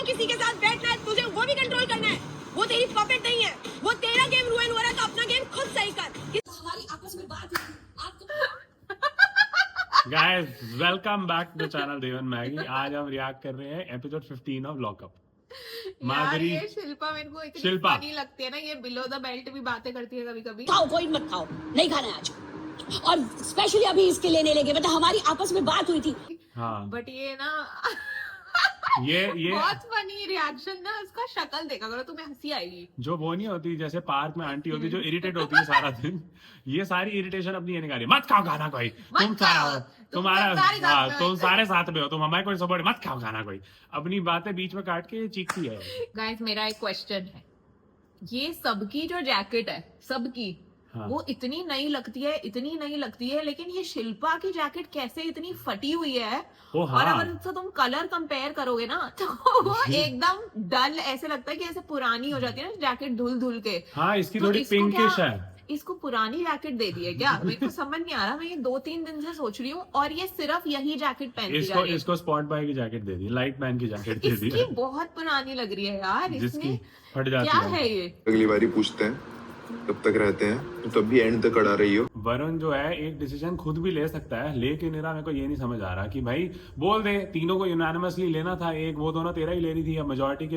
को किसी के साथ बैठना है, तुझे वो भी कंट्रोल करना है। वो तेरी पपेट नहीं है, वो तेरा गेम रुइन हो रहा है, तो अपना गेम खुद सही कर। हमारी आपस में बात हुई, Guys, welcome back to channel Devan Maggi. आज हम रिएक्ट कर रहे हैं एपिसोड 15 ऑफ लॉकअप। यार ये शिल्पा मेरे को इतनी फनी लगती है ना, ये बिलो द बेल्ट भी बातें करती है कभी कभी। खाओ, कोई मत खाओ, नहीं खाना है आज। और स्पेशली अभी इसके लिए नहीं लेंगे, मतलब हमारी आपस में बात हुई थी। हाँ बट ये ना ये बहुत फनी रिएक्शन ना, उसका शक्ल देखा करो, तुम्हें हंसी आएगी। जो वो नहीं होती जैसे पार्क में आंटी होती जो इरिटेट होती है सारा दिन, ये सारी इरिटेशन अपनी ये निकाली। मत खाओ खाना कोई, तुम सारे साथ में हो, तुम हमारे कोई सपोर्ट मत खाओ खाना कोई, अपनी बातें बीच में काट के चीखती है। गाइस मेरा एक क्वेश्चन है, ये सबकी जो जैकेट है सबकी, हाँ। वो इतनी नई लगती है, लेकिन ये शिल्पा की जैकेट कैसे इतनी फटी हुई है। हाँ। और अगर उससे तुम कलर कंपेयर करोगे ना तो वो एकदम डल, ऐसे लगता है कि ऐसे पुरानी हो जाती है ना जैकेट धुल धुल के। हाँ, इसकी तो थोड़ी पिंकिश है। इसको पुरानी जैकेट दे दी है क्या? मेरे को समझ नहीं आ रहा, मैं ये 2-3 दिन से सोच रही हूँ, और ये सिर्फ यही जैकेट पहनती जा रही है। इसको स्पॉट बाय की जैकेट दे दी, लाइट मैन की जैकेट दे दी। इसकी बहुत पुरानी लग रही है यार, जिसकी फट क्या जाती है ये? अगली बारी पूछते हैं कब तक रहते हैं, तो तब भी एंड तक अड़ा रही हो। वरुण जो है एक डिसीजन खुद भी ले सकता है, लेकिन मेरे को ये नहीं समझ आ रहा कि भाई बोल दे, तीनों को यूनानिमसली लेना था, एक वो दोनों तेरा ही ले रही थी, अब मेजोरिटी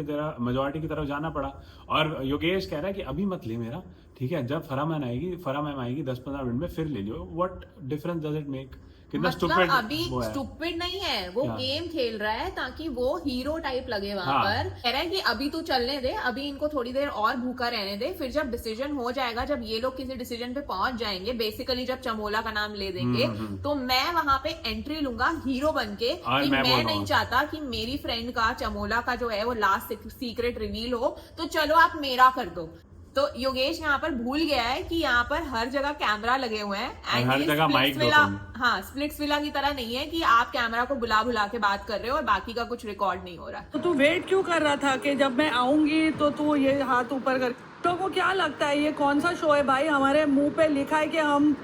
की तरफ जाना पड़ा। और योगेश कह रहा है कि अभी मत ले मेरा, ठीक है, जब फरा मैम आएगी 10-15 मिनट में फिर ले लियो। What difference does it make? कितना मतलब अभी स्टूपिड नहीं है वो, गेम खेल रहा है ताकि वो हीरो टाइप लगे वहां पर। कह रहा है कि अभी तू चलने दे, अभी इनको थोड़ी देर और भूखा रहने दे, फिर जब डिसीजन हो जाएगा, जब ये लोग किसी डिसीजन पे पहुंच जाएंगे, बेसिकली जब चमोला का नाम ले देंगे, तो मैं वहां पे एंट्री लूंगा हीरो बन के कि मैं नहीं चाहता कि मेरी फ्रेंड का, चमोला का जो है वो लास्ट सीक्रेट रिवील हो, तो चलो आप मेरा कर दो। तो योगेश यहाँ पर भूल गया है कि यहाँ पर हर जगह कैमरा लगे हुए हैं, एंड हर जगह माइक दो। हाँ, स्प्लिट्सविला की तरह नहीं है कि आप कैमरा को बुला के बात कर रहे हो और बाकी का कुछ रिकॉर्ड नहीं हो रहा। तो तू वेट क्यों कर रहा था कि जब मैं आऊंगी तो तू ये हाथ ऊपर कर? तो को क्या लगता है ये कौन सा शो है भाई? हमारे मुंह पे लिखा है कि हम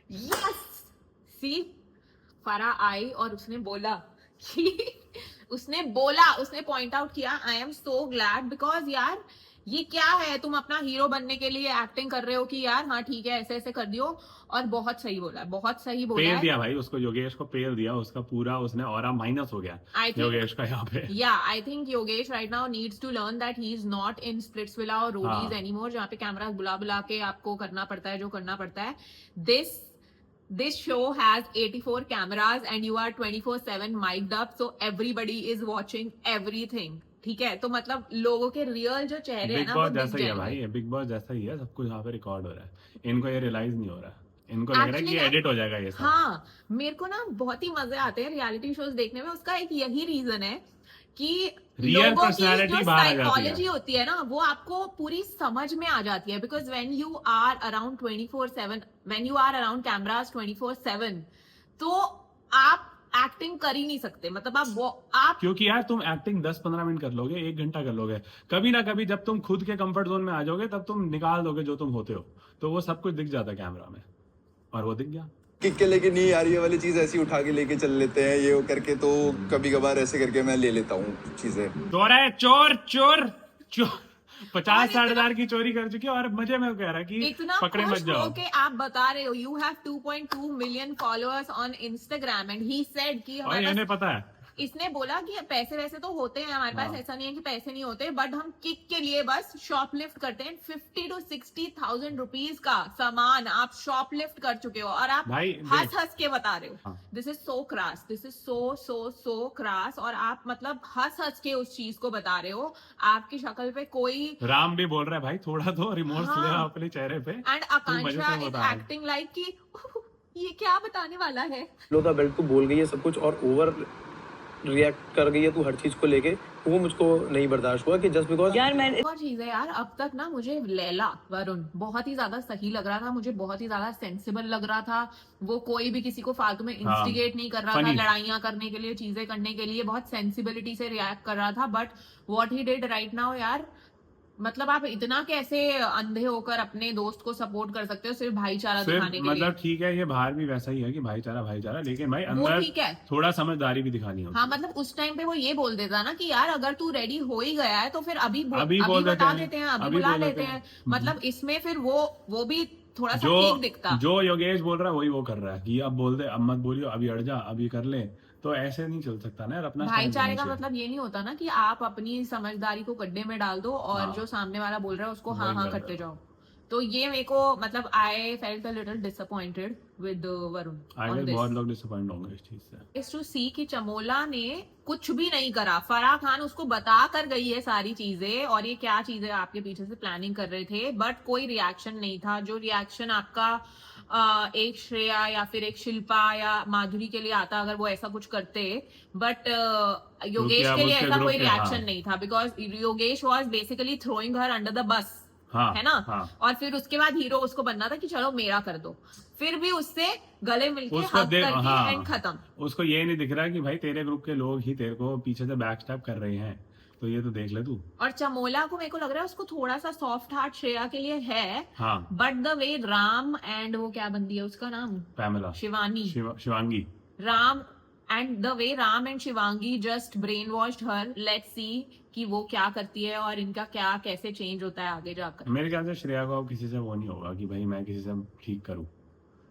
यस सी फरा आई और उसने बोला कि उसने पॉइंट आउट किया, I am so glad, because यार ये क्या है, तुम अपना हीरो बनने के लिए एक्टिंग कर रहे हो कि यार हाँ ठीक है ऐसे ऐसे कर दियो, और बहुत सही बोला पेल दिया भाई उसको, योगेश को पेल दिया, उसका पूरा उसने ऑरा माइनस हो गया योगेश का यहाँ पे। या I think Yogesh right now needs to learn that he is not in Splitsvilla और रोडीज एनीमोर, जहाँ पे कैमरा बुला के आपको करना पड़ता है जो करना पड़ता है। This show has 84 cameras and you are 24/7 mic'd up, so everybody is watching everything. ठीक है, तो मतलब लोगों के रियल जो चेहरे हैं ना, वो जैसा ही है भाई, बिग बॉस जैसा ही है, सब कुछ यहाँ पे रिकॉर्ड हो रहा है, इनको ये रियलाइज नहीं हो रहा, इनको लग रहा है कि एडिट हो जाएगा ये सब। हाँ, मेरे को ना बहुत ही मजे आते हैं रियलिटी शोज देखने में, उसका एक यही रीजन है कि रियल लोगों की जो साइकोलॉजी होती है ना, वो आपको पूरी समझ में आ जाती है, because when you are around 24/7, when you are around cameras 24/7, तो आप एक्टिंग कर ही नहीं सकते, मतलब आप क्योंकि यार तुम एक्टिंग 10-15 मिनट कर लोगे, 1 घंटा कर लोगे, कभी ना कभी जब तुम खुद के कंफर्ट जोन में आ जाओगे तब तुम निकाल दोगे जो तुम होते हो, तो वो सब कुछ दिख जाता है कैमरा में, और वो दिख गया। किक के लेके नहीं यार, ये वाली चीज ऐसी उठा के लेके चल लेते हैं ये वो करके, तो कभी कभार ऐसे करके मैं ले लेता हूँ चीजें। चोर है, चोर 50-60 हजार की चोरी कर चुकी है, और मजे में कह रहा है कि पकड़े मत जाओ। कि आप बता रहे हो you have 2.2 million followers on Instagram, and he said कि हमें पता है, इसने बोला कि पैसे वैसे तो होते हैं हमारे पास, ऐसा नहीं है कि पैसे नहीं होते, बट हम किक के लिए बस शॉपलिफ्ट करते हैं। 50 to 60,000 रुपीज का सामान आप शॉपलिफ्ट कर चुके हो, और आप हंस के बता रहे हो। This is so cross, this is so cross, और आप मतलब हंस के उस चीज को बता रहे हो। आपकी शक्ल पे कोई, राम भी बोल रहा है भाई थोड़ा तो रिमोर्स ले अपने चेहरे पे, and Akanksha is acting like कि ये क्या बताने वाला है। लो द बेल्ट को बोल गई है सब कुछ, और ओवर रिएक्ट कर गई है तू हर चीज को लेके, वो मुझको नहीं बर्दाश्त हुआ कि जस्ट बिकॉज यार मैं एक और चीज है यार, अब तक ना मुझे लैला वरुण बहुत ही ज्यादा सही लग रहा था, मुझे बहुत ही ज्यादा सेंसिबल लग रहा था, वो कोई भी किसी को फालतू में इंस्टिगेट नहीं कर रहा था लड़ाइयां करने के लिए, चीजें करने के लिए, बहुत सेंसिबिलिटी से रिएक्ट कर रहा था। But what he did right now यार, मतलब आप इतना कैसे अंधे होकर अपने दोस्त को सपोर्ट कर सकते हो सिर्फ भाईचारा सिर्फ दिखाने के लिए? मतलब ठीक है, ये बाहर भी वैसा ही है कि भाईचारा भाईचारा, लेकिन भाई वो अंदर ठीक है। थोड़ा समझदारी भी दिखानी होती हाँ मतलब उस टाइम पे वो ये बोल देता ना कि यार अगर तू रेडी हो ही गया है तो फिर अभी अभी बोल देते बता हैं, देते हैं, अभी अभी बुला बोल लेते देते हैं। हैं। मतलब इसमें फिर वो भी थोड़ा सा जो ठीक दिखता। जो योगेश बोल रहा है वही वो कर रहा है कि अब बोल दे, अब मत बोलियो, अभी अड़ जा, अभी कर ले। तो ऐसे नहीं चल सकता ना यार, अपना stand भाईचारे लेना का चाहिए। मतलब ये नहीं होता ना कि आप अपनी समझदारी को गड्ढे में डाल दो और हाँ। जो सामने वाला बोल रहा है उसको हाँ वही हाँ कर करते दो। जाओ। तो ये मेरे को मतलब I felt a little disappointed with Varun I on guess this. बहुत लोग डिसअपॉइंट होंगे इस चीज से। इज टू सी कि चमोला ने कुछ भी नहीं करा, फराह खान उसको बता कर गई है सारी चीजें और ये क्या चीजें आपके पीछे से प्लानिंग कर रहे थे, बट कोई रिएक्शन नहीं था। जो रिएक्शन आपका एक श्रेया या फिर एक शिल्पा या माधुरी के लिए आता अगर वो ऐसा कुछ करते, बट योगेश अब के लिए उसके ऐसा ग्रुप कोई के, रिएक्शन हाँ। नहीं था because Yogesh was basically throwing her under the bus, हाँ, है ना? हाँ। और फिर उसके बाद हीरो उसको बनना था कि चलो मेरा कर दो, फिर भी उससे गले मिलके उसको हक देख, करके हाँ, एंड खत्म। उसको ये नहीं दिख रहा कि भाई तेरे ग्रुप के लोग ही तेरे को पीछे से बैक स्टैप कर रहे हैं, तो ये तो देख ले तू। और चमोला को मेरे को लग रहा है उसको थोड़ा सा सॉफ्ट हार्ट श्रेया के लिए है, हाँ, but the way Ram and वो क्या बनती है उसका नाम, Pamela, Shivani, Shivangi. Ram and the way Ram and Shivangi just brain washed her. Let's see कि वो क्या करती है और इनका क्या कैसे चेंज होता है आगे जाकर। मेरे ख्याल से श्रेया को अब किसी से वो नहीं होगा कि भाई मैं किसी से ठीक करूं,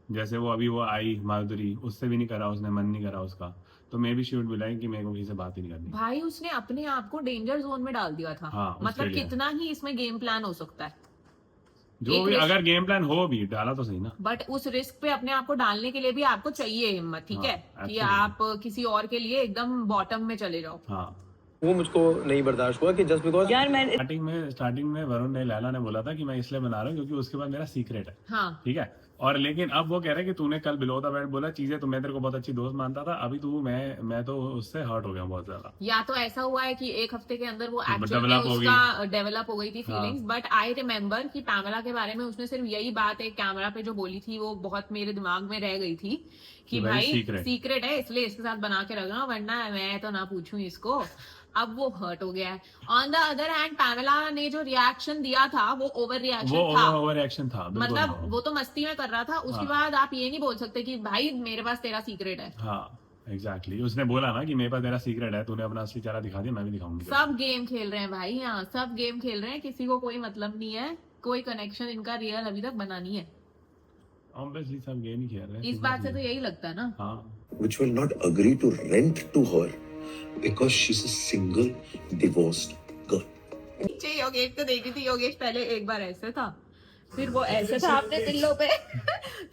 जैसे वो अभी वो आई माधुरी, उससे भी नहीं करा उसने, मन नहीं करा उसका, तो may be she would be like कि मेरे को किसी से बात ही नहीं करनी। भाई उसने अपने आप को डेंजर जोन में डाल दिया था। हाँ, उसके मतलब लिए। कितना ही इसमें गेम प्लान हो सकता है, जो एक भी रिस्क- अगर गेम प्लान हो भी डाला तो सही ना। बट उस रिस्क पे अपने आप को डालने के लिए भी आपको चाहिए हिम्मत, ठीक हाँ, है कि absolutely। आप किसी और के लिए एकदम बॉटम में चले जाओ। हाँ, वो मुझको नहीं बर्दाश्त हुआ कि जस्ट बिकॉज यार मैं स्टार्टिंग में वरुण ने लैला ने बोला था कि मैं इसलिए बना रहा हूँ क्योंकि उसके बाद मेरा सीक्रेट है, हाँ ठीक है। और लेकिन अब वो कह रहे हैं कि तूने कल बिलो द बेल्ट बोला चीजें, तो मैं तेरे को बहुत अच्छी दोस्त मानता था, अभी तू मैं तो उससे हर्ट हो गया हूँ बहुत ज्यादा। या तो ऐसा हुआ है कि एक हफ्ते के अंदर वो एक्चुअली develop हो उसका डेवलप हो गई थी हाँ। फीलिंग्स। बट आई रिमेम्बर कि पैमेला के बारे में उसने सिर्फ यही बात एक कैमरा पे जो बोली थी वो बहुत मेरे दिमाग में रह गई थी कि भाई सीक्रेट है इसलिए इसके साथ बना के रखना, वरना मैं तो ना पूछूं इसको। अब वो हर्ट हो गया है। On the other hand Pamela ने जो रिएक्शन दिया था वो ओवर रिएक्शन वो था, ओवर रिएक्शन था, बिल्कुल। मतलब वो तो मस्ती में कर रहा था। उसके बाद आप ये नहीं बोल सकते कि भाई मेरे पास तेरा सीक्रेट है। हाँ एग्जैक्टली, उसने बोला ना कि मेरे पास तेरा सीक्रेट है, तूने अपना असली चेहरा दिखा दिया, मैं भी दिखाऊंगी। सब गेम खेल रहे हैं भाई, यहाँ सब गेम खेल रहे हैं, किसी को कोई मतलब नहीं है, कोई कनेक्शन इनका रियल अभी तक बना नहीं है। ऑब्वियसली सब गेम ही खेल रहे हैं। इस बात से तो यही लगता है ना। हाँ, which will not agree to rent to her because she's a single divorced girl. नीचे योगेश को देखी थी, योगेश पहले एक बार ऐसे था, फिर वो ऐसे था अपने पिल्लों पे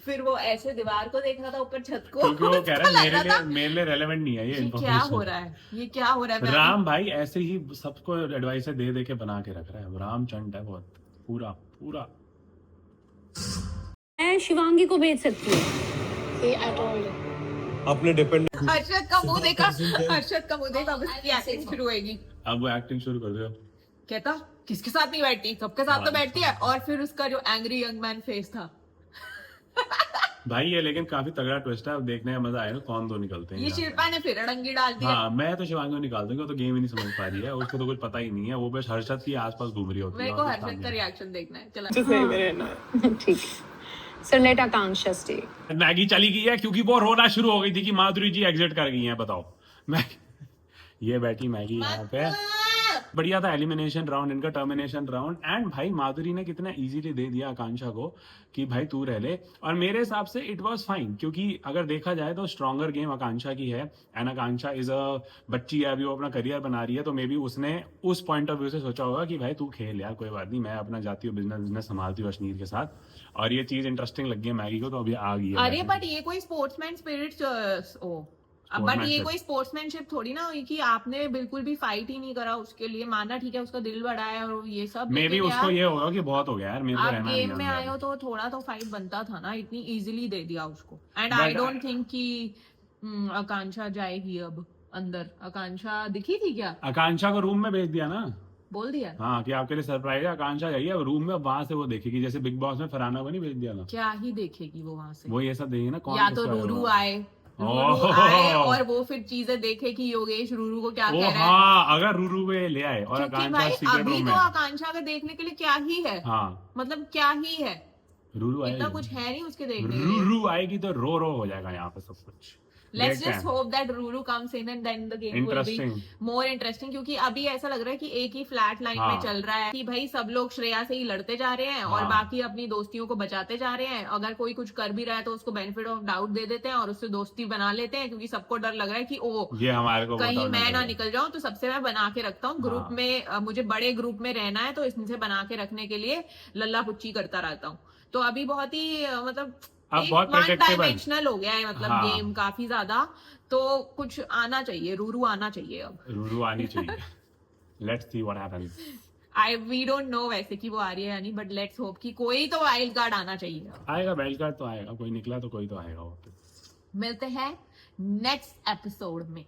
फिर वो ऐसे दीवार को देख रहा था ऊपर छत को। क्योंकि वो कह रहा उसको है लग रहा था, मेरे लिए रेलेवेंट नहीं है ये ये क्या हो इन्फॉर्मेशन। रहा है, ये क्या हो रहा है। राम भाई ऐसे ही सबको एडवाइस दे दे के बना के रख रहा है, राम चंट है बहुत, पूरा पूरा। मैं शिवांगी को भेज सकती हूँ। अपने डिपेंड हर्षद का मुंह देखा, हर्षद का मुंह देखा, अब इसकी एक्टिंग शुरू होगी। अब वो एक्टिंग शुरू कर दो। कहता किसके साथ नहीं बैठती, सबके साथ तो हाँ। बैठती है। और फिर उसका जो एंग्री यंग मैन फेस था भाई ये लेकिन काफी तगड़ा ट्विस्ट है, अब देखने में मजा आएगा कौन दो निकलते हैं ये यहाँ से। शिल्पा ने फिर अड़ंगी डाल दी है। हाँ, मैं तो शिवांगी को निकाल दूंगा, तो गेम ही नहीं समझ पा रही है, उसको तो कुछ पता ही नहीं है, वो बस हर्षद की आसपास घूम रही होती है। मेरे को और कुछ हर्षद काम का नहीं। रिएक्शन देखना है, चला। ठीक है। So let Akanksha stay. Maggi चली गई है क्योंकि वो रोना शुरू हो गई थी कि माधुरी जी एग्जिट कर गई हैं, बताओ। मैं ये बैठी मैगी यहाँ पे, बढ़िया था एलिमिनेशन राउंड इनका, टर्मिनेशन राउंड। एंड भाई माधुरी ने कितना इजीली दे दिया आकांक्षा को कि भाई तू रह ले, और मेरे हिसाब से इट वाज फाइन, क्योंकि अगर देखा जाए तो स्ट्रॉन्गर गेम आकांक्षा की है। एंड आकांक्षा इज अ बच्ची है, अभी वो अपना करियर बना रही है, तो मे बी उसने उस पॉइंट ऑफ व्यू से सोचा होगा कि भाई तू खेल यार, कोई बात नहीं, मैं अपना जाती हूँ, बिजनेस संभालती हूँ अश्नीर के साथ। और ये चीज इंटरेस्टिंग लगी है मैगी को, तो अभी आ गई है। अरे बट ये कोई स्पोर्ट्समैन स्पिरिट बट ये कोई स्पोर्ट्समैनशिप थोड़ी ना हुई कि आपने बिल्कुल भी फाइट ही नहीं करा उसके लिए। माना ठीक है उसका दिल बड़ा है और ये सब, मे बी लेकिन उसको यार, ये होगा कि बहुत हो गया यार, मेरे को आप रहना गेम नहीं में है आए अंदर। हो तो थोड़ा तो फाइट बनता था ना, इतनी इजीली दे दिया उसको। And But I don't think कि आकांक्षा जाएगी अब अंदर। आकांक्षा दिखी थी क्या? आकांक्षा को रूम में भेज दिया ना, बोल दिया हाँ कि आपके लिए सरप्राइज है, आकांक्षा जाइए अब रूम में, वहां से वो देखेगी, जैसे बिग बॉस में फरहाना को नहीं भेज दिया था, क्या ही देखेगी वो वहां से। वो ये सब देगी ना। कौन या तो किसका है रूरू वो। आए रूरू ओह। आए और वो फिर चीजें देखे कि योगेश रूरू को क्या ओ कह रहा है, हाँ, अगर रूरू को ये ले आए और क्योंकि आकांक्षा भाई सीक्रेट अभी रूम तो में, आकांक्षा के देखने के लिए क्या ही है, हाँ मतलब क्या ही है, रूरू इतना आएगी, कुछ है नहीं उसके देखने के लिए। रूरू आएगी तो रो हो जाएगा यहाँ पे सब कुछ। Let's देखते just हैं। hope that Ruru comes in and then the game will be Interesting. more interesting, क्योंकि अभी ऐसा लग रहा है कि एक ही फ्लैट लाइन हाँ। में चल रहा है कि भाई सब लोग श्रेया से ही लड़ते जा रहे हैं और हाँ। बाकी अपनी दोस्तियों को बचाते जा रहे हैं। अगर कोई कुछ कर भी रहा है तो उसको बेनिफिट ऑफ डाउट दे देते हैं और उससे दोस्ती बना लेते हैं, क्योंकि सबको डर लग रहा है कि ओ ये हमारे को कहीं बताओ मैं ना लगेगा। निकल जाऊं, तो सबसे मैं बना के रखता हूँ ग्रुप हाँ। में, मुझे बड़े ग्रुप में रहना है तो इनसे बना के रखने के लिए लल्ला पुच्ची करता रहता हूँ। तो अभी बहुत ही मतलब अब बहुत वन predictable। डायमेंशनल हो गया है, मतलब हाँ। गेम काफी ज्यादा, तो कुछ आना चाहिए, रूरू आना चाहिए अब। रूरू आनी चाहिए। Let's see what happens. We don't know वैसे कि वो आ रही है या नहीं, बट लेट्स होप कि कोई तो वाइल्ड कार्ड आना चाहिए। आएगा वाइल्ड कार्ड तो आएगा, कोई निकला तो कोई तो आएगा वापस। मिलते हैं नेक्स्ट एपिसोड में।